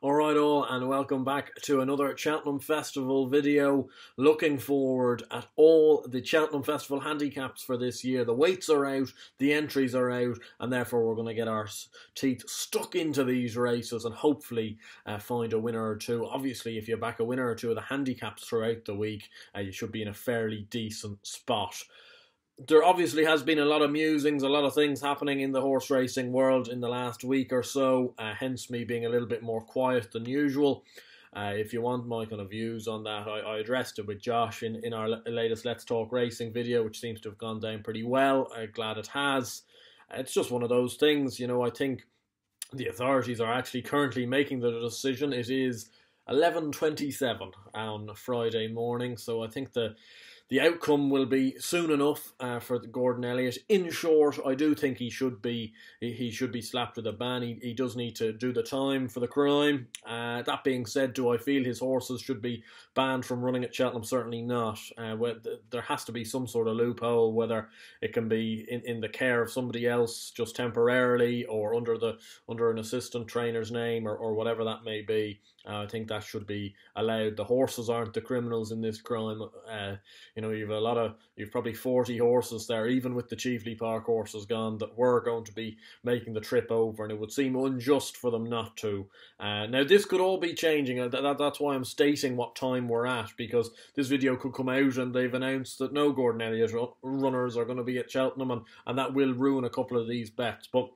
Alright all, and welcome back to another Cheltenham Festival video. Looking forward at all the Cheltenham Festival handicaps for this year. The weights are out, the entries are out, and therefore we're going to get our teeth stuck into these races and hopefully find a winner or two. Obviously, if you back a winner or two of the handicaps throughout the week, you should be in a fairly decent spot. There obviously has been a lot of musings, a lot of things happening in the horse racing world in the last week or so, hence me being a little bit more quiet than usual. If you want my kind of views on that, I addressed it with Josh in our latest Let's Talk Racing video, which seems to have gone down pretty well. I'm glad it has. It's just one of those things, you know. I think the authorities are actually currently making the decision. It is 11:27 on Friday morning, so I think the outcome will be soon enough for Gordon Elliott. In short, I do think he should be slapped with a ban. He does need to do the time for the crime. That being said, do I feel his horses should be banned from running at Cheltenham? Certainly not. There has to be some sort of loophole, whether it can be in the care of somebody else just temporarily, or under an assistant trainer's name, or whatever that may be. I think that should be allowed. The horses aren't the criminals in this crime. You know, you've probably 40 horses there, even with the Chieveley Park horses gone, that were going to be making the trip over, and it would seem unjust for them not to. Now, this could all be changing. That's why I'm stating what time we're at, because this video could come out and they've announced that no Gordon Elliott runners are going to be at Cheltenham, and that will ruin a couple of these bets. But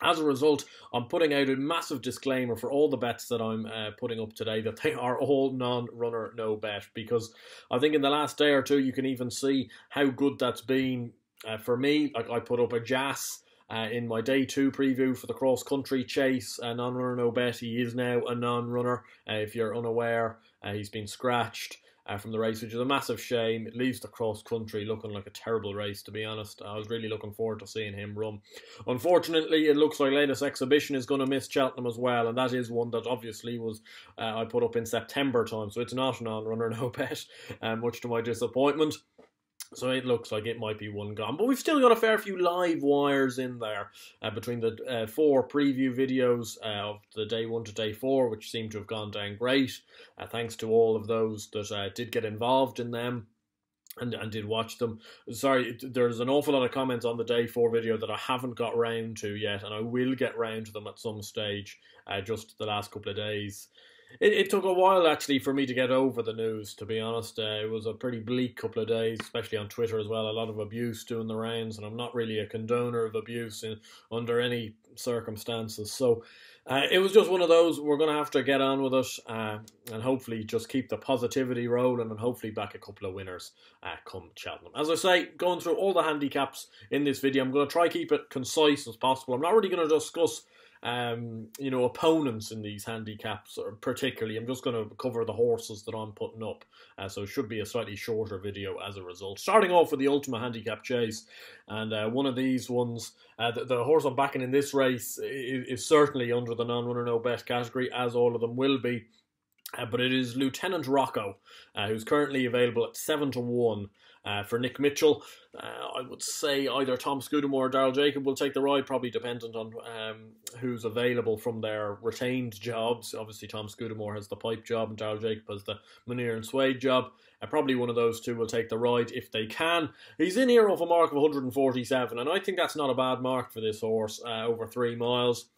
as a result, I'm putting out a massive disclaimer for all the bets that I'm putting up today, that they are all non-runner, no bet, because I think in the last day or two you can even see how good that's been for me. Like, I put up a Jas in my day 2 preview for the cross-country chase, a non-runner, no bet. He is now a non-runner. If you're unaware, he's been scratched from the race, which is a massive shame. It leaves the cross-country looking like a terrible race, to be honest. I was really looking forward to seeing him run. Unfortunately, it looks like latest exhibition is going to miss Cheltenham as well, and that is one that obviously was I put up in September time, so it's not a non-runner, no bet, much to my disappointment. So it looks like it might be one gone. But we've still got a fair few live wires in there between the 4 preview videos of the day 1 to day 4, which seem to have gone down great. Thanks to all of those that did get involved in them and did watch them. Sorry, there's an awful lot of comments on the day 4 video that I haven't got round to yet, and I will get round to them at some stage, just the last couple of days. It took a while, actually, for me to get over the news, to be honest. It was a pretty bleak couple of days, especially on Twitter as well. A lot of abuse doing the rounds, and I'm not really a condoner of abuse under any circumstances. So it was just one of those. We're going to have to get on with it and hopefully just keep the positivity rolling, and hopefully back a couple of winners come Cheltenham. As I say, going through all the handicaps in this video, I'm going to try keep it concise as possible. I'm not really going to discuss you know, opponents in these handicaps, or particularly. I'm just going to cover the horses that I'm putting up, so it should be a slightly shorter video as a result. Starting off with the Ultima handicap chase, and one of these ones, the horse I'm backing in this race is certainly under the non-runner no bet category, as all of them will be. But it is Lieutenant Rocco, who's currently available at 7 to 1 for Nick Mitchell. I would say either Tom Scudamore or Daryl Jacob will take the ride, probably dependent on who's available from their retained jobs. Obviously, Tom Scudamore has the pipe job and Daryl Jacob has the Muir and Suede job. Probably one of those two will take the ride if they can. He's in here off a mark of 147, and I think that's not a bad mark for this horse over 3 miles.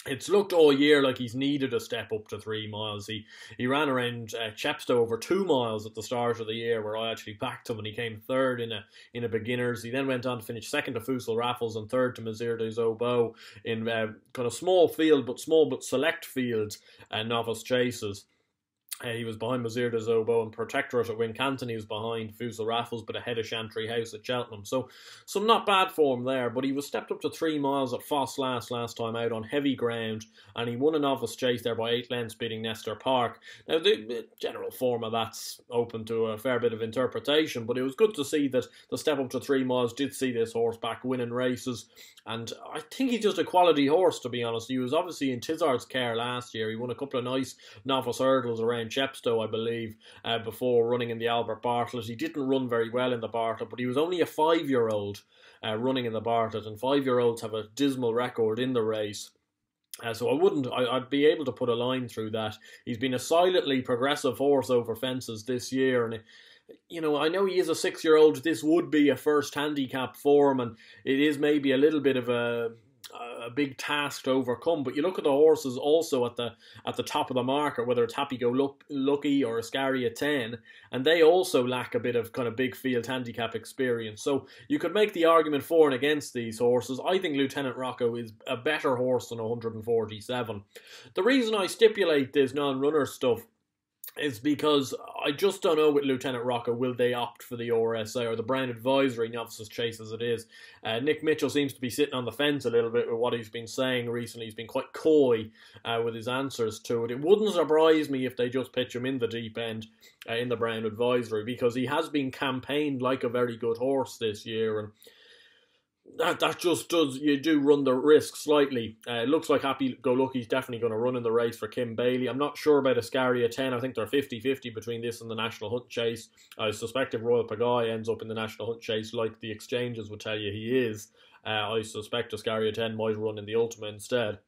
It's looked all year like he's needed a step up to 3 miles. He ran around Chepstow over 2 miles at the start of the year, where I actually backed him, and he came third in a beginners. He then went on to finish second to Fusel Raffles and third to Mazir des Obeaux in kind of small but select field novice chases. He was behind Mazir des Obeaux and Protectorate at Wincanton. He was behind Fusel Raffles, but ahead of Chantry House at Cheltenham. So some not bad form there, but he was stepped up to 3 miles at Foss last time out on heavy ground, and he won a novice chase there by 8 lengths, beating Nestor Park. Now, the general form of that's open to a fair bit of interpretation, but it was good to see that the step up to 3 miles did see this horse back winning races, and I think he's just a quality horse, to be honest. He was obviously in Tizard's care last year. He won a couple of nice novice hurdles around Chepstow, I believe, before running in the Albert Bartlett. He didn't run very well in the Bartlett, but he was only a 5-year-old running in the Bartlett, and 5-year-olds have a dismal record in the race. So I'd be able to put a line through that. He's been a silently progressive horse over fences this year, and I know he is a 6-year-old. This would be a first handicap for him, and it is maybe a little bit of a big task to overcome. But you look at the horses also at the top of the market, whether it's Happy Go Lucky or Ascaria 10, and they also lack a bit of kind of big field handicap experience. So you could make the argument for and against these horses. I think Lieutenant Rocco is a better horse than 147. The reason I stipulate this non-runner stuff is because I just don't know with Lieutenant Rocco, will they opt for the RSA or the Brown Advisory Novices Chase as it is. Nick Mitchell seems to be sitting on the fence a little bit with what he's been saying recently. He's been quite coy with his answers to it. It wouldn't surprise me if they just pitch him in the deep end in the Brown Advisory, because he has been campaigned like a very good horse this year, and that just does, you do run the risk slightly. It looks like Happy Go Lucky's definitely going to run in the race for Kim Bailey. I'm not sure about Ascaria 10. I think they're 50-50 between this and the National Hunt Chase. I suspect if Royal Pagaille ends up in the National Hunt Chase, like the exchanges would tell you he is, I suspect Ascaria 10 might run in the Ultima instead,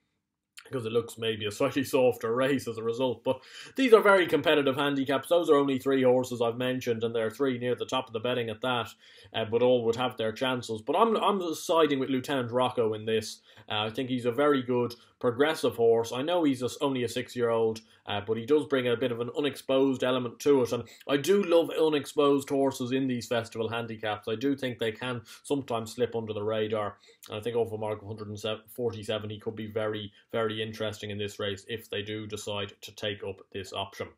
because it looks maybe a slightly softer race as a result. But these are very competitive handicaps. Those are only 3 horses I've mentioned, and they're 3 near the top of the betting at that, but all would have their chances. But I'm siding with Lieutenant Rocco in this. I think he's a very good progressive horse. I know he's only a 6-year-old, but he does bring a bit of an unexposed element to it, and I do love unexposed horses in these festival handicaps. I do think they can sometimes slip under the radar, and I think off a mark of 147 he could be very, very interesting in this race if they do decide to take up this option.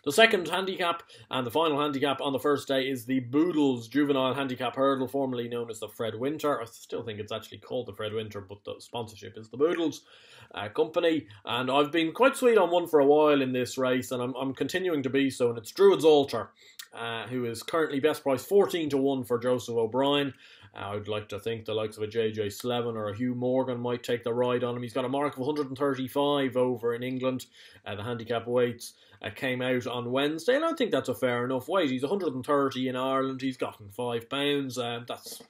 The second handicap and the final handicap on the first day is the Boodles Juvenile Handicap Hurdle, formerly known as the Fred Winter. I still think it's actually called the Fred Winter, but the sponsorship is the Boodles company. And I've been quite sweet on one for a while in this race, and I'm continuing to be so, and it's Druids Altar, who is currently best price 14-1 for Joseph O'Brien. I'd like to think the likes of a JJ Slevin or a Hugh Morgan might take the ride on him. He's got a mark of 135 over in England. The handicap weights came out on Wednesday, and I think that's a fair enough weight. He's 130 in Ireland. He's gotten £5. That's,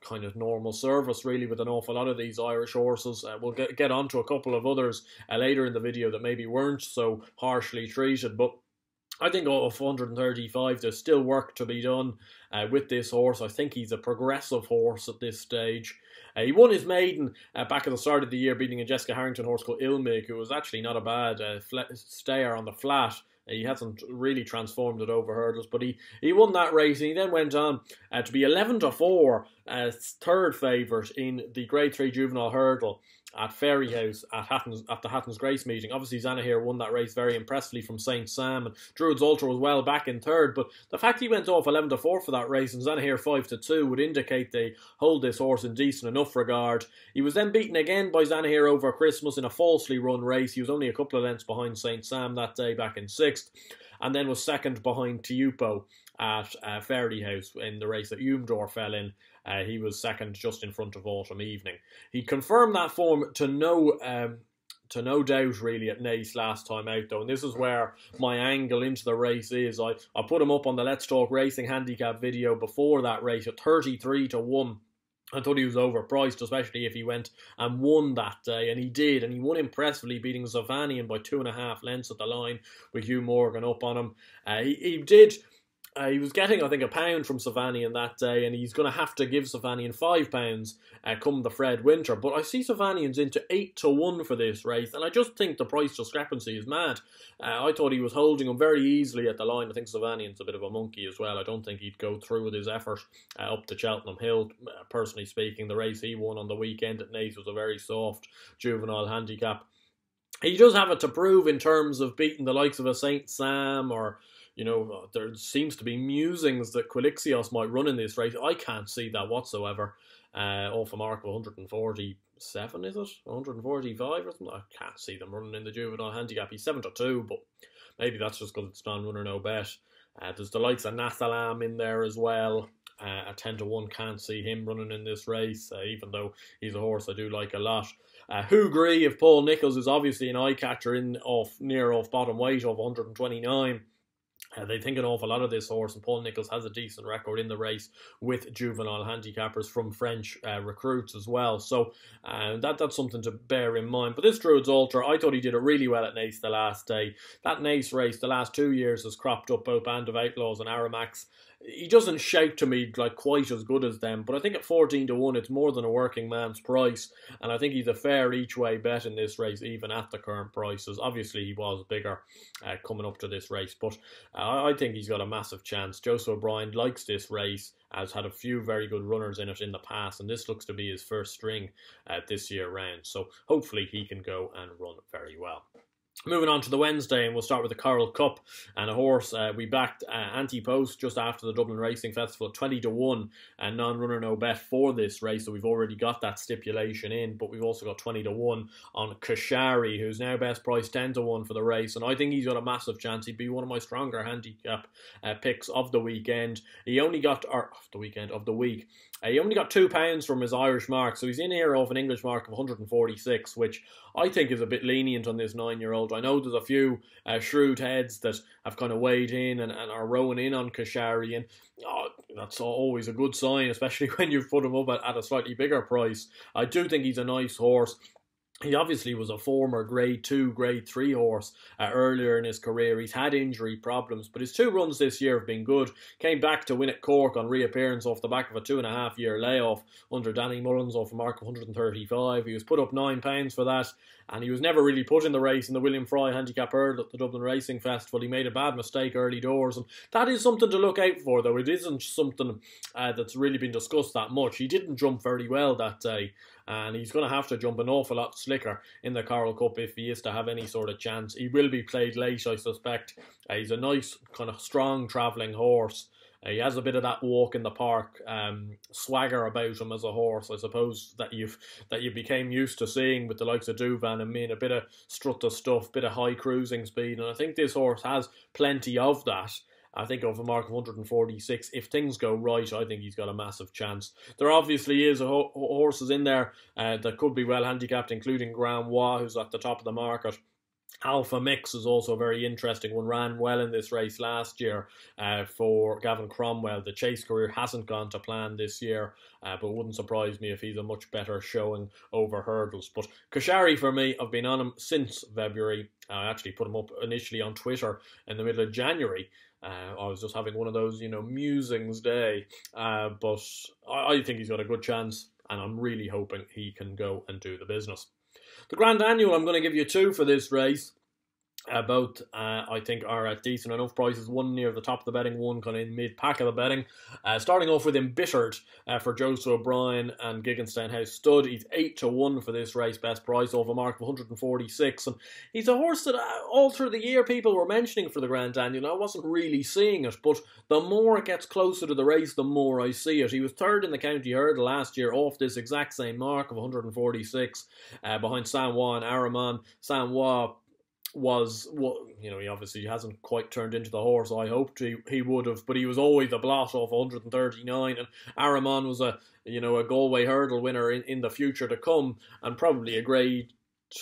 kind of normal service really with an awful lot of these Irish horses. We'll get on to a couple of others later in the video that maybe weren't so harshly treated, but I think of 135, there's still work to be done with this horse. I think he's a progressive horse at this stage. He won his maiden back at the start of the year, beating a Jessica Harrington horse called Ilmig, who was actually not a bad stayer on the flat. He hasn't really transformed it over hurdles, but he won that race, and he then went on to be 11-4, third favourite in the Grade 3 Juvenile Hurdle at Fairyhouse at the Hatton's Grace meeting. Obviously, Zanahiyr won that race very impressively from St. Sam, and Druids Altar was well back in third, but the fact he went off 11-4 for that race and Zanahiyr 5-2 would indicate they hold this horse in decent enough regard. He was then beaten again by Zanahiyr over Christmas in a falsely run race. He was only a couple of lengths behind St. Sam that day, back in 6th, and then was second behind Tiupo at Fairyhouse in the race that Umdor fell in. He was second just in front of Autumn Evening. He confirmed that form to no doubt really at Naas last time out though, and this is where my angle into the race is. I put him up on the Let's Talk Racing handicap video before that race at 33-1. I thought he was overpriced, especially if he went and won that day, and he did, and he won impressively, beating Savanian by 2.5 lengths at the line with Hugh Morgan up on him. He was getting, I think, £1 from Savanian that day, and he's going to have to give Savanian £5 come the Fred Winter. But I see Savanian's into 8-1 for this race, and I just think the price discrepancy is mad. I thought he was holding him very easily at the line. I think Savanian's a bit of a monkey as well. I don't think he'd go through with his effort up to Cheltenham Hill. Personally speaking, the race he won on the weekend at Naas was a very soft juvenile handicap. He does have it to prove in terms of beating the likes of a St. Sam, or there seems to be musings that Quilixios might run in this race. I can't see that whatsoever. Off a mark of 147, is it? 145 or something? I can't see them running in the juvenile handicap. He's 7-2, but maybe that's just because it's non-runner, no bet. There's the likes of Nathalam in there as well. At 10-1, can't see him running in this race, even though he's a horse I do like a lot. Hoogree of Paul Nicholls is obviously an eye-catcher near off bottom weight of 129. They think an awful lot of this horse, and Paul Nicholls has a decent record in the race with juvenile handicappers from French recruits as well. So that's something to bear in mind. But this Druids Ultra, I thought he did it really well at Naas the last day. That Naas race the last 2 years has cropped up both Band of Outlaws and Aramax. He doesn't shout to me like quite as good as them, but I think at 14 to 1 it's more than a working man's price, and I think he's a fair each way bet in this race even at the current prices. Obviously he was bigger coming up to this race, but I think he's got a massive chance. Joseph O'Brien likes this race, has had a few very good runners in it in the past, and this looks to be his first string this year round, so hopefully he can go and run very well. Moving on to the Wednesday, and we'll start with the Coral Cup and a horse. We backed Ante-Post just after the Dublin Racing Festival at 20 to 1 and non-runner no bet for this race, so we've already got that stipulation in, but we've also got 20 to 1 on Koshari, who's now best priced 10 to 1 for the race, and I think he's got a massive chance. He'd be one of my stronger handicap picks of the weekend. He only got, of the week. He only got £2 from his Irish mark, so he's in here off an English mark of 146, which I think is a bit lenient on this 9-year-old. I know there's a few shrewd heads that have kind of weighed in and are rowing in on Koshari, and that's always a good sign, especially when you've put him up at a slightly bigger price. I do think he's a nice horse. He obviously was a former Grade 2, Grade 3 horse earlier in his career. He's had injury problems, but his 2 runs this year have been good. Came back to win at Cork on reappearance off the back of a 2.5-year layoff under Danny Mullins off a mark of 135. He was put up £9 for that, and he was never really put in the race in the William Fry Handicap Hurdle at the Dublin Racing Festival. He made a bad mistake early doors, and that is something to look out for, though. It isn't something that's really been discussed that much. He didn't jump very well that day, and he's going to have to jump an awful lot slicker in the Coral Cup if he is to have any sort of chance. He will be played late, I suspect. He's a nice, kind of strong travelling horse. He has a bit of that walk in the park swagger about him as a horse, I suppose, that you became used to seeing with the likes of Duvan and Min. A bit of strut of stuff, bit of high cruising speed, and I think this horse has plenty of that. I think of a mark of 146, if things go right, I think he's got a massive chance. There obviously is horses in there that could be well handicapped, including Grand Wa, who's at the top of the market. Alpha Mix is also a very interesting one. Ran well in this race last year for Gavin Cromwell. The chase career hasn't gone to plan this year, but it wouldn't surprise me if he's a much better showing over hurdles. But Koshari, for me, I've been on him since February. I actually put him up initially on Twitter in the middle of January. I was just having one of those, musings day. But I think he's got a good chance, and I'm really hoping he can go and do the business. The Grand Annual, I'm going to give you 2 for this race. Both, I think, are at decent enough prices. One near the top of the betting, one kind of in mid-pack of the betting. Starting off with Embittered for Joseph O'Brien and Gigginstown House Stud. He's 8 to 1 for this race, best price, off a mark of 146. And he's a horse that all through the year people were mentioning for the Grand Annual. I wasn't really seeing it, but the more it gets closer to the race, the more I see it. He was 3rd in the County Hurdle last year off this exact same mark of 146 behind Sanwa and Araman. Sanwa he obviously hasn't quite turned into the horse I hoped he would have, but he was always a blot off 139, and Araman was a Galway hurdle winner in the future to come, and probably a Grade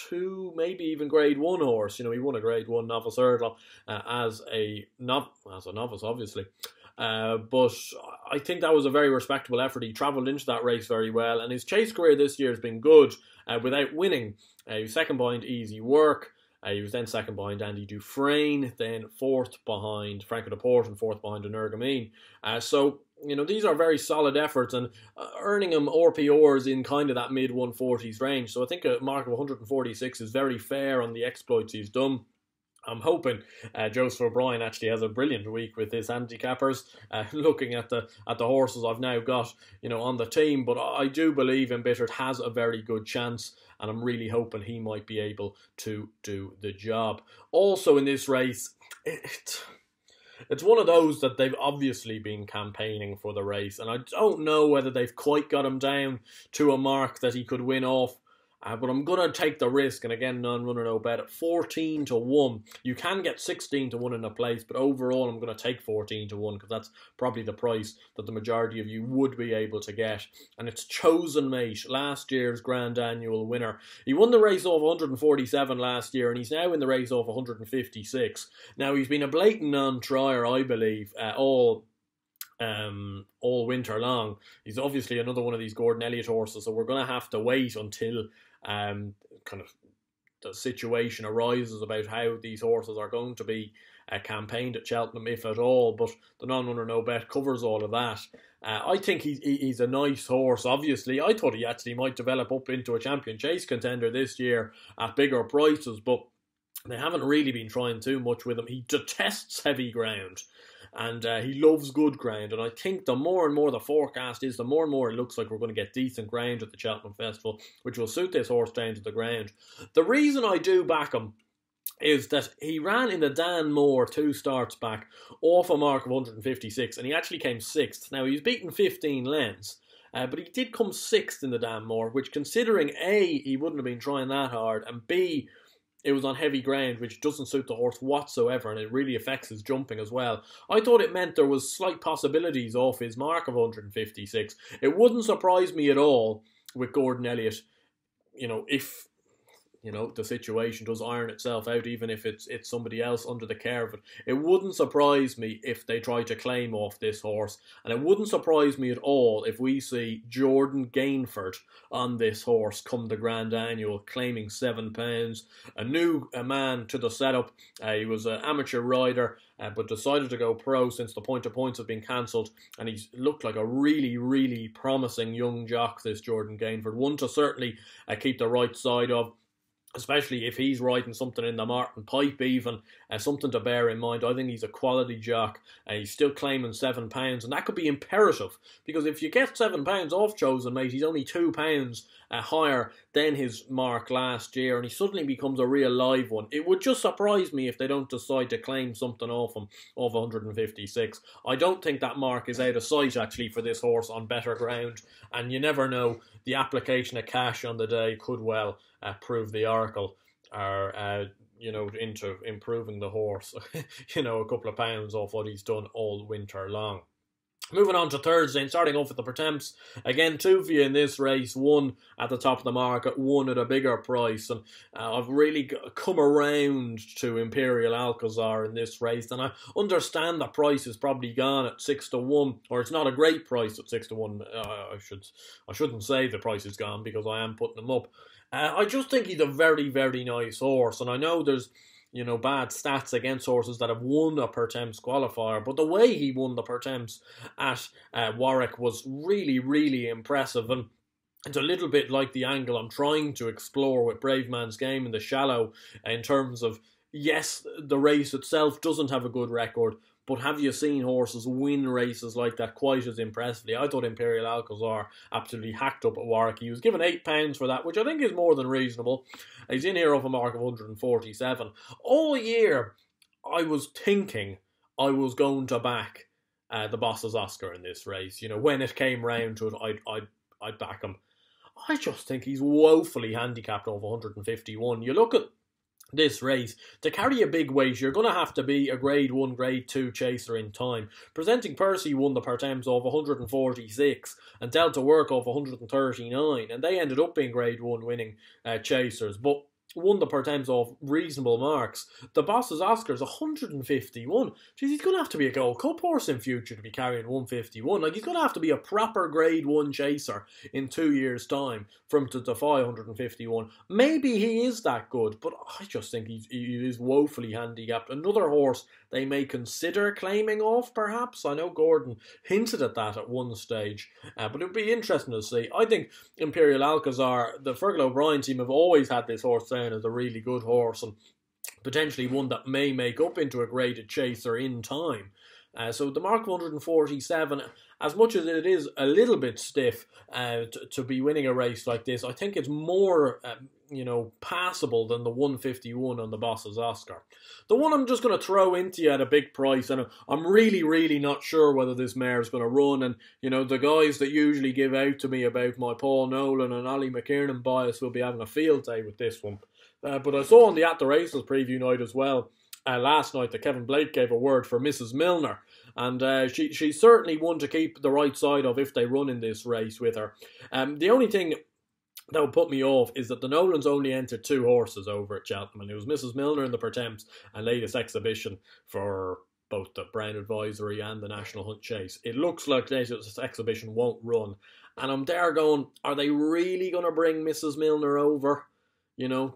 2, maybe even Grade 1 horse. He won a Grade 1 novice hurdle as a novice, obviously. But I think that was a very respectable effort. He travelled into that race very well, and his chase career this year has been good without winning. He was 2nd behind Easy Work. He was then 2nd behind Andy Dufresne, then 4th behind Franco de Port, and 4th behind Energamine. So, these are very solid efforts, and earning him RPRs in kind of that mid-140s range. So I think a mark of 146 is very fair on the exploits he's done. I'm hoping Joseph O'Brien actually has a brilliant week with his handicappers. Looking at the horses I've now got, on the team, but I do believe Embittered has a very good chance, and I'm really hoping he might be able to do the job. Also in this race, it's one of those that they've obviously been campaigning for the race, and I don't know whether they've quite got him down to a mark that he could win off But I'm going to take the risk, and again, non-runner no bet at 14 to 1. You can get 16 to 1 in a place, but overall I'm going to take 14 to 1 because that's probably the price that the majority of you would be able to get. And it's Chosen Mate, last year's Grand Annual winner. He won the race off 147 last year, and he's now in the race off 156. Now, he's been a blatant non-trier, I believe, all winter long. He's obviously another one of these Gordon Elliott horses, so we're going to have to wait until kind of the situation arises about how these horses are going to be campaigned at Cheltenham, if at all. But the non-runner no bet covers all of that. I think he's a nice horse. Obviously, I thought he actually might develop up into a champion chase contender this year at bigger prices, but they haven't really been trying too much with him. He detests heavy ground, and he loves good ground. And I think the more and more the forecast is, the more and more it looks like we're going to get decent ground at the Cheltenham Festival, which will suit this horse down to the ground. The reason I do back him is that he ran in the Dan Moore 2 starts back off a mark of 156, and he actually came 6th. Now, he's beaten 15 lengths, but he did come 6th in the Dan Moore, which, considering A, he wouldn't have been trying that hard, and B, it was on heavy ground, which doesn't suit the horse whatsoever, and it really affects his jumping as well. I thought it meant there was slight possibilities off his mark of 156. It wouldn't surprise me at all with Gordon Elliott, if the situation does iron itself out, even if it's somebody else under the care of it. It wouldn't surprise me if they try to claim off this horse, and it wouldn't surprise me at all if we see Jordan Gainford on this horse come the Grand Annual, claiming £7. A new man to the setup. He was an amateur rider, but decided to go pro since the point-to-points have been cancelled, and he's looked like a really, really promising young jock, this Jordan Gainford. One to certainly keep the right side of, especially if he's riding something in the Martin Pipe even, something to bear in mind. I think he's a quality jock, and he's still claiming £7, and that could be imperative, because if you get £7 off Chosen Mate, he's only £2 higher than his mark last year, and he suddenly becomes a real live one. It would just surprise me if they don't decide to claim something off him, off 156. I don't think that mark is out of sight, actually, for this horse on better ground, and you never know, the application of cash on the day could well prove the oracle, or into improving the horse, a couple of pounds off what he's done all winter long. Moving on to Thursday, and starting off with the Pertemps. Again, 2 for you in this race, 1 at the top of the market, 1 at a bigger price. And I've really come around to Imperial Alcazar in this race, and I understand the price is probably gone at 6 to 1, or it's not a great price at 6 to 1. I shouldn't say the price is gone, because I am putting them up. I just think he's a very, very nice horse, and I know there's bad stats against horses that have won a Pertemps qualifier, but the way he won the Pertemps at Warwick was really, really impressive, and it's a little bit like the angle I'm trying to explore with Brave Man's Game in the Shallow, in terms of, yes, the race itself doesn't have a good record, but have you seen horses win races like that quite as impressively? I thought Imperial Alcazar absolutely hacked up at Warwick. He was given £8 for that, which I think is more than reasonable. He's in here off a mark of 147. All year, I was thinking I was going to back the Boss's Oscar in this race. When it came round to it, I'd back him. I just think he's woefully handicapped over 151. You look at this race, to carry a big weight, you're going to have to be a Grade 1, Grade 2 chaser in time. Presenting Percy won the Pertemps off 146 and Delta Work off 139, and they ended up being Grade 1 winning chasers, but won the Pertemps off reasonable marks. The Boss's Oscar's 151. Jeez, he's going to have to be a Gold Cup horse in future to be carrying 151. Like, he's going to have to be a proper Grade 1 chaser in 2 years' time for him to defy 151. Maybe he is that good, but I just think he is woefully handicapped. Another horse they may consider claiming off, perhaps. I know Gordon hinted at that at one stage, but it would be interesting to see. I think Imperial Alcazar, the Fergal O'Brien team have always had this horse down as a really good horse, and potentially one that may make up into a graded chaser in time. So the mark of 147, as much as it is a little bit stiff to be winning a race like this, I think it's more passable than the 151 on the Boss's Oscar. The one I'm just going to throw into you at a big price, and I'm really, really not sure whether this mare is going to run, and the guys that usually give out to me about my Paul Nolan and Ollie McKiernan bias will be having a field day with this one. But I saw on the At the Races preview night as well, last night, that Kevin Blake gave a word for Mrs. Milner, and she's certainly one to keep the right side of if they run in this race with her. The only thing that would put me off is that the Nolans only entered 2 horses over at Cheltenham, and it was Mrs. Milner in the Pertemps and latest exhibition for both the Brown Advisory and the National Hunt Chase. It looks like this exhibition won't run, and I'm there going, are they really going to bring Mrs. Milner over,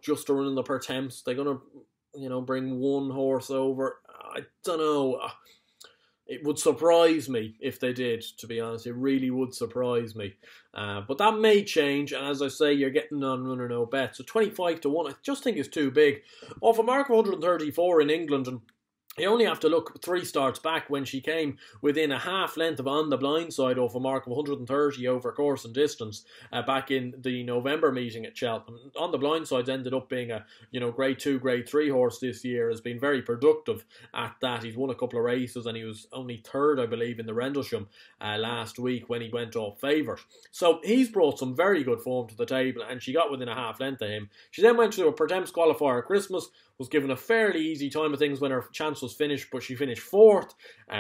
just to run in the Pertemps? They're going to, bring one horse over? I don't know. It would surprise me if they did, to be honest. It really would surprise me. But that may change, and as I say, you're getting on Runner No Bet. So 25 to 1, I just think is too big. Off a mark of 134 in England, and you only have to look 3 starts back when she came within a half length of On the Blind Side off a mark of 130 over course and distance back in the November meeting at Cheltenham. On the Blind Sides ended up being a grade 2, grade 3 horse this year, has been very productive at that. He's won a couple of races and he was only 3rd, I believe, in the Rendlesham last week when he went off favourite. So he's brought some very good form to the table, and she got within a half length of him. She then went to a Pertemps qualifier at Christmas, was given a fairly easy time of things when her chance was finished, but she finished 4th,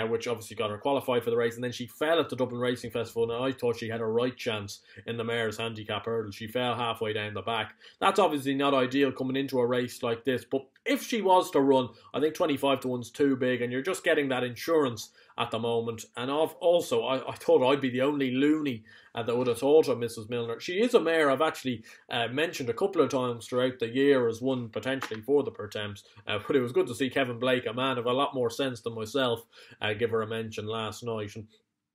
which obviously got her qualified for the race, and then she fell at the Dublin Racing Festival, and I thought she had a right chance in the mare's handicap hurdle. She fell halfway down the back. That's obviously not ideal coming into a race like this, but if she was to run, I think 25 to 1's too big, and you're just getting that insurance at the moment. And also, I thought I'd be the only loony that would have thought of Mrs. Milner. She is a mare I've actually mentioned a couple of times throughout the year as one potentially for the Pertemps, but it was good to see Kevin Blake, a man of a lot more sense than myself, give her a mention last night. And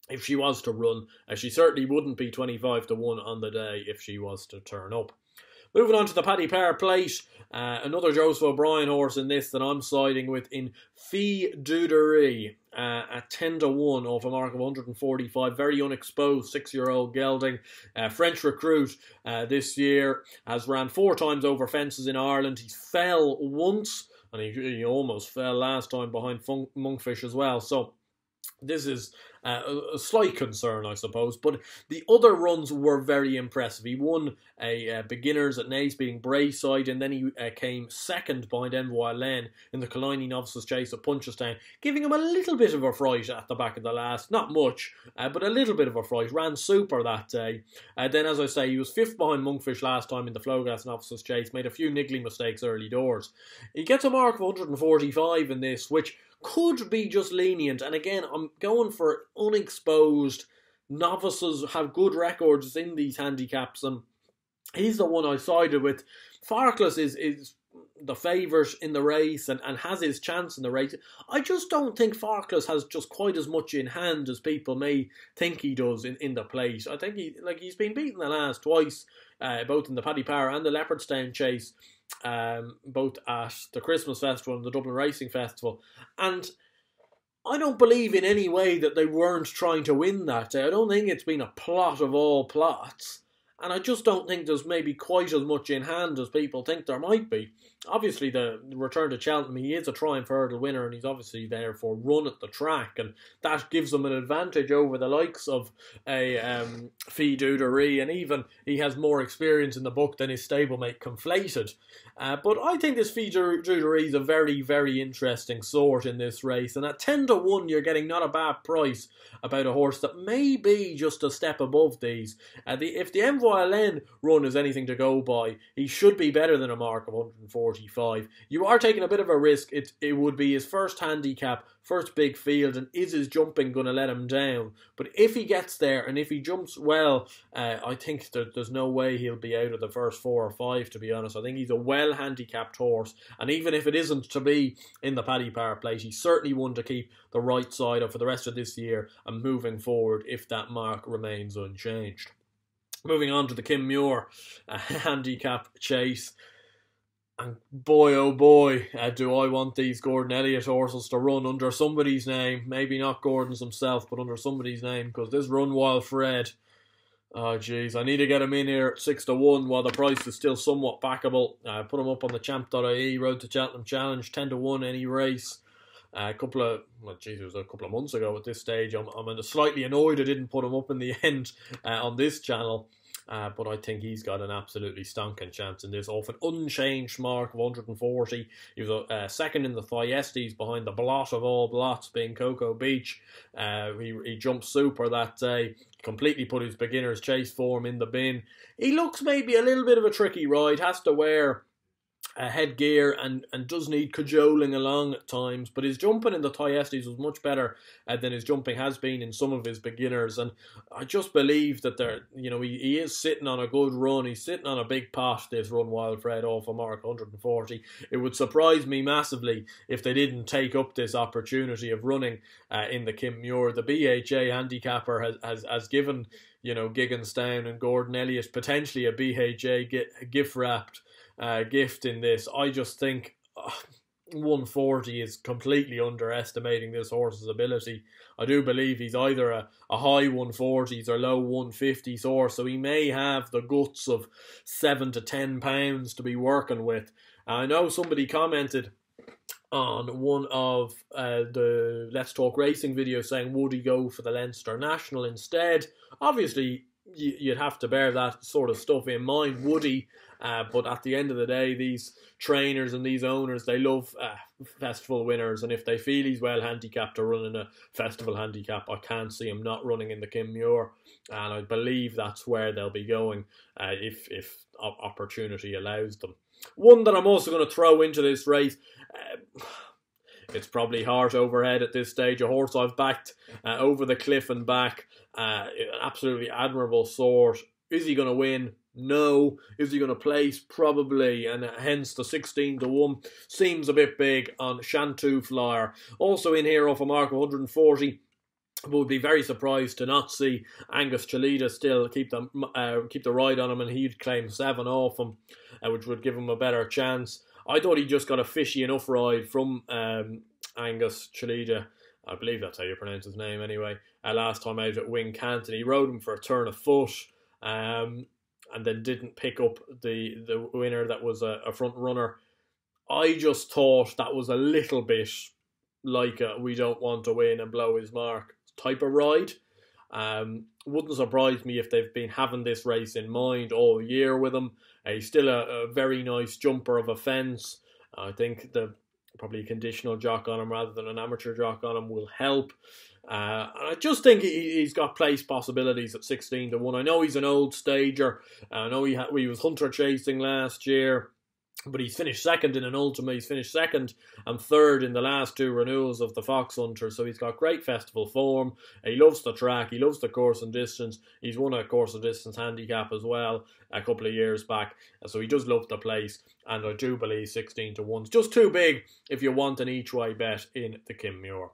if she was to run, she certainly wouldn't be 25 to 1 on the day if she was to turn up. Moving on to the Paddy Power Plate, another Joseph O'Brien horse in this that I'm siding with in Thedevilscoachman at 10 to 1 off a mark of 145. Very unexposed 6-year-old gelding. French recruit this year, has ran 4 times over fences in Ireland. He fell once, and he almost fell last time behind Monkfish as well. So this is a slight concern, I suppose, but the other runs were very impressive. He won a beginners at Naas beating Brayside, and then he came 2nd behind Envoy in the Killiney Novices Chase at Punchestown, giving him a little bit of a fright at the back of the last. Not much, but a little bit of a fright. Ran super that day. Then, as I say, he was 5th behind Monkfish last time in the Flowgas Novices Chase, made a few niggly mistakes early doors. He gets a mark of 145 in this, which could be just lenient, and again, I'm going for unexposed novices, have good records in these handicaps, and he's the one I sided with. Farkless is the favourite in the race and has his chance in the race. I just don't think Farkless has just quite as much in hand as people may think he does in the plate. I think he's been beaten the last twice, both in the Paddy Power and the Leopardstown Chase, both at the Christmas Festival and the Dublin Racing Festival, and I don't believe in any way that they weren't trying to win that day. I don't think it's been a plot of all plots, and I just don't think there's maybe quite as much in hand as people think there might be. Obviously, the return to Cheltenham, he is a Triumph Hurdle winner, and he's obviously there for run at the track, and that gives him an advantage over the likes of a Fee Dudery, and even he has more experience in the book than his stablemate Conflated. But I think this Fee Dudery is a very, very interesting sort in this race, and at 10 to 1, you're getting not a bad price about a horse that may be just a step above these. If the Envoy run is anything to go by, he should be better than a mark of 145. You are taking a bit of a risk. It would be his first handicap, first big field, and is his jumping going to let him down? But if he gets there and if he jumps well, I think there's no way he'll be out of the first 4 or 5, to be honest. I think he's a well-handicapped horse, and even if it isn't to be in the Paddy Power Plate, he's certainly one to keep the right side of for the rest of this year and moving forward if that mark remains unchanged. Moving on to the Kim Muir handicap chase. And boy, oh boy, do I want these Gordon Elliott horses to run under somebody's name. Maybe not Gordon's himself, but under somebody's name, because this Run Wild Fred, oh jeez, I need to get him in here at 6-1 while the price is still somewhat backable. Put him up on the champ.ie, Road to Cheltenham Challenge, 10-1 any race. It was a couple of months ago at this stage. I'm slightly annoyed I didn't put him up in the end on this channel. But I think he's got an absolutely stonking chance in this, off an unchanged mark of 140. He was second in the Thyestes behind the blot of all blots, being Cocoa Beach. He jumped super that day, completely put his beginner's chase form in the bin. He looks maybe a little bit of a tricky ride, has to wear headgear and does need cajoling along at times, but his jumping in the Thyestes was much better than his jumping has been in some of his beginners, and I just believe that he is sitting on a good run. He's sitting on a big pot, this Run Wild Fred, off a mark 140. It would surprise me massively if they didn't take up this opportunity of running in the Kim Muir. The BHA handicapper has given Gigginstown and Gordon Elliott potentially a BHA gift wrapped gift in this. I just think 140 is completely underestimating this horse's ability. I do believe he's either a high 140s or low 150s horse, so he may have the guts of 7 to 10 pounds to be working with. I know somebody commented on one of the Let's Talk Racing videos saying, would he go for the Leinster National instead? Obviously, you'd have to bear that sort of stuff in mind, would he? But at the end of the day, these trainers and these owners, they love festival winners, and if they feel he's well handicapped to run in a festival handicap, I can't see him not running in the Kim Muir, and I believe that's where they'll be going if opportunity allows them. One that I'm also going to throw into this race, it's probably heart overhead at this stage, a horse I've backed over the cliff and back, absolutely admirable sort. Is he going to win? No. Is he going to place? Probably, and hence the 16-1 seems a bit big on Shantou Flyer. Also in here off a mark of 140. Would be very surprised to not see Angus Cheltenham still keep the ride on him, and he'd claim 7 off him, which would give him a better chance. I thought he just got a fishy enough ride from Angus Cheltenham. I believe that's how you pronounce his name anyway. Last time out at Wincanton, he rode him for a turn of foot, and then didn't pick up the winner that was a front runner. I just thought that was a little bit like a we don't want to win and blow his mark type of ride. Wouldn't surprise me if they've been having this race in mind all year with him. He's still a very nice jumper of a fence. I think the probably a conditional jock on him rather than an amateur jock on him will help. I just think he's got place possibilities at 16-1. I know he's an old stager. I know he was hunter chasing last year, but he's finished second in an Ultima. He's finished second and third in the last 2 renewals of the Fox Hunter, so he's got great festival form. He loves the track. He loves the course and distance. He's won a course and distance handicap as well a couple of years back, so he does love the place, and I do believe 16-1's just too big if you want an each-way bet in the Kim Muir.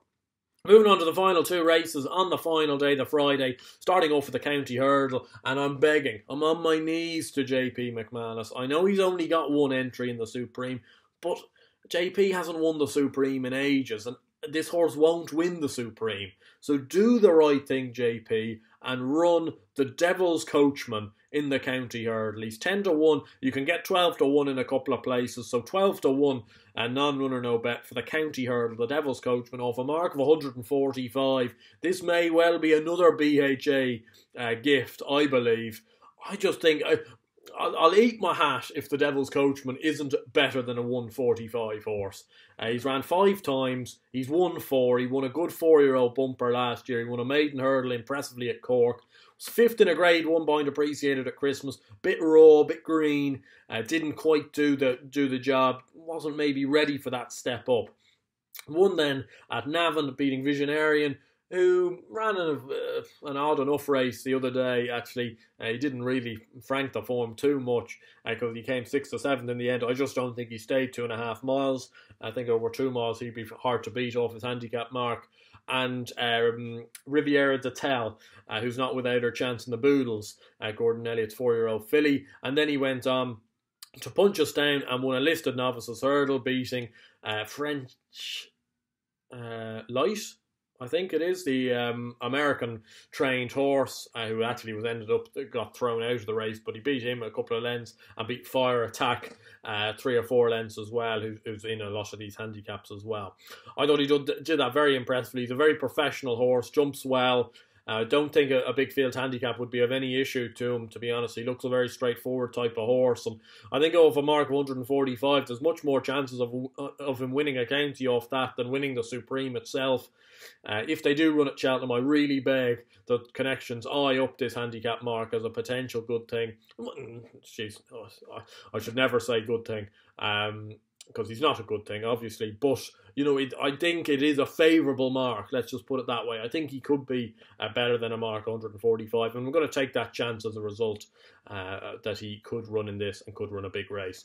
Moving on to the final 2 races on the final day, the Friday, starting off with the County Hurdle, and I'm on my knees to JP McManus. I know he's only got 1 entry in the Supreme, but JP hasn't won the Supreme in ages, and this horse won't win the Supreme. So do the right thing, JP, and run the Devil's Coachman in the County Hurdle. He's 10-1. You can get 12-1 in a couple of places. So 12-1 and non-runner no bet for the County Hurdle, the Devil's Coachman, off a mark of 145. This may well be another BHA gift, I believe. I just think I'll eat my hat if the Devil's Coachman isn't better than a 145 horse. He's ran 5 times. He's won 4. He won a good 4-year-old bumper last year. He won a maiden hurdle impressively at Cork. Was 5th in a Grade 1 bind appreciated at Christmas. Bit raw, bit green. Didn't quite do the job. Wasn't maybe ready for that step up. Won then at Navan, beating Visionarian, who ran an odd enough race the other day, actually. He didn't really frank the form too much because he came 6th or 7th in the end. I just don't think he stayed 2.5 miles. I think over 2 miles he'd be hard to beat off his handicap mark. And Riviera de Tel, who's not without her chance in the Boodles, Gordon Elliott's 4-year-old filly. And then he went on to punch us down and won a listed novices hurdle, beating French Light, I think it is, the American trained horse, who actually got thrown out of the race, but he beat him a couple of lengths and beat Fire Attack 3 or 4 lengths as well, who's in a lot of these handicaps as well. I thought he did that very impressively. He's a very professional horse, jumps well. I don't think a big field handicap would be of any issue to him, to be honest. He looks a very straightforward type of horse. And I think off a mark of 145, there's much more chances of him winning a county off that than winning the Supreme itself. If they do run at Cheltenham, I really beg the connections eye up this handicap mark as a potential good thing. Jeez, I should never say good thing, because he's not a good thing, obviously. But, you know, I think it is a favourable mark. Let's just put it that way. I think he could be better than a mark 145. And we're going to take that chance as a result that he could run in this and could run a big race.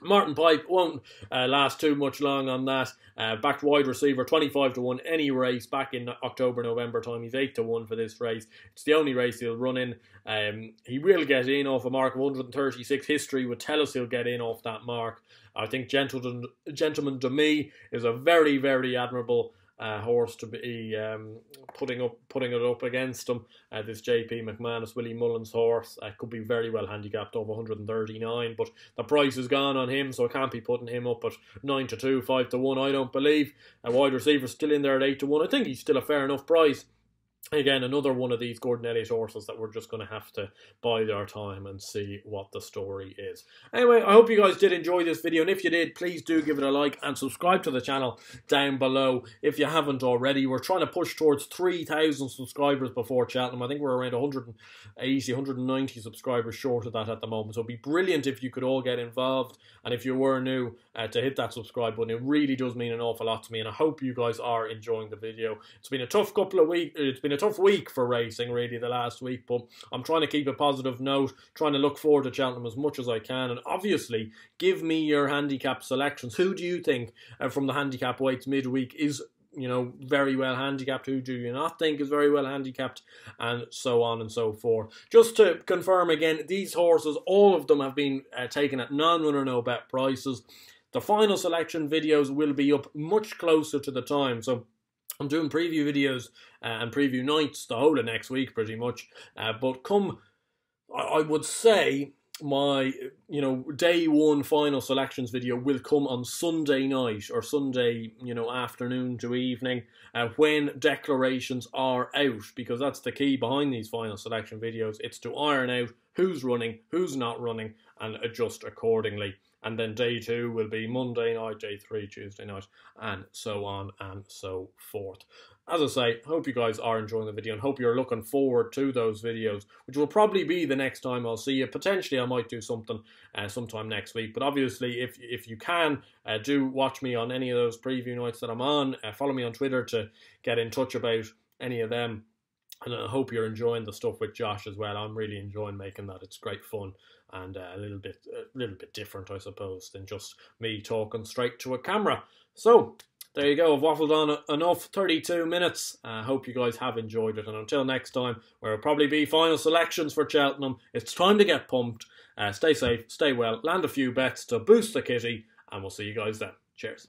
Martin Pipe won't last too much long on that. Backed wide receiver, 25-1 any race back in October, November time. He's 8-1 for this race. It's the only race he'll run in. He will get in off a mark of 136. History would tell us he'll get in off that mark. I think Gentleman to me is a very, very admirable horse to be putting it up against him. This JP McManus, Willie Mullins horse, could be very well handicapped over 139, but the price is gone on him, so I can't be putting him up at 9-2, 5-1. I don't believe. A wide receiver still in there at 8-1. I think he's still a fair enough price. Again, another one of these Gordon Elliott horses that we're just going to have to bide our time and see what the story is. Anyway, I hope you guys did enjoy this video, and if you did, please do give it a like and subscribe to the channel down below if you haven't already. We're trying to push towards 3,000 subscribers before Cheltenham. I think we're around 180, 190 subscribers short of that at the moment. So it'd be brilliant if you could all get involved, and if you were new, to hit that subscribe button. It really does mean an awful lot to me, and I hope you guys are enjoying the video. It's been a tough couple of weeks. It's been a tough week for racing, really, the last week, but I'm trying to keep a positive note, trying to look forward to Cheltenham as much as I can, and obviously give me your handicap selections. Who do you think from the handicap weights midweek is, you know, very well handicapped? Who do you not think is very well handicapped? And so on and so forth. Just to confirm again, these horses, all of them have been taken at non-runner no bet prices. The final selection videos will be up much closer to the time, so I'm doing preview videos and preview nights the whole of next week pretty much, but come, I would say, my, you know, day one final selections video will come on Sunday night or Sunday, you know, afternoon to evening, when declarations are out, because that's the key behind these final selection videos. It's to iron out who's running, who's not running, and adjust accordingly. And then day 2 will be Monday night, day 3 Tuesday night, and so on and so forth. As I say, hope you guys are enjoying the video and hope you're looking forward to those videos, which will probably be the next time I'll see you. Potentially I might do something sometime next week, but obviously if you can, do watch me on any of those preview nights that I'm on. Follow me on Twitter to get in touch about any of them. And I hope you're enjoying the stuff with Josh as well. I'm really enjoying making that. It's great fun and a little bit different, I suppose, than just me talking straight to a camera. So there you go. I've waffled on enough. 32 minutes. I hope you guys have enjoyed it. And until next time, where it'll probably be final selections for Cheltenham, it's time to get pumped. Stay safe, stay well, land a few bets to boost the kitty, and we'll see you guys then. Cheers.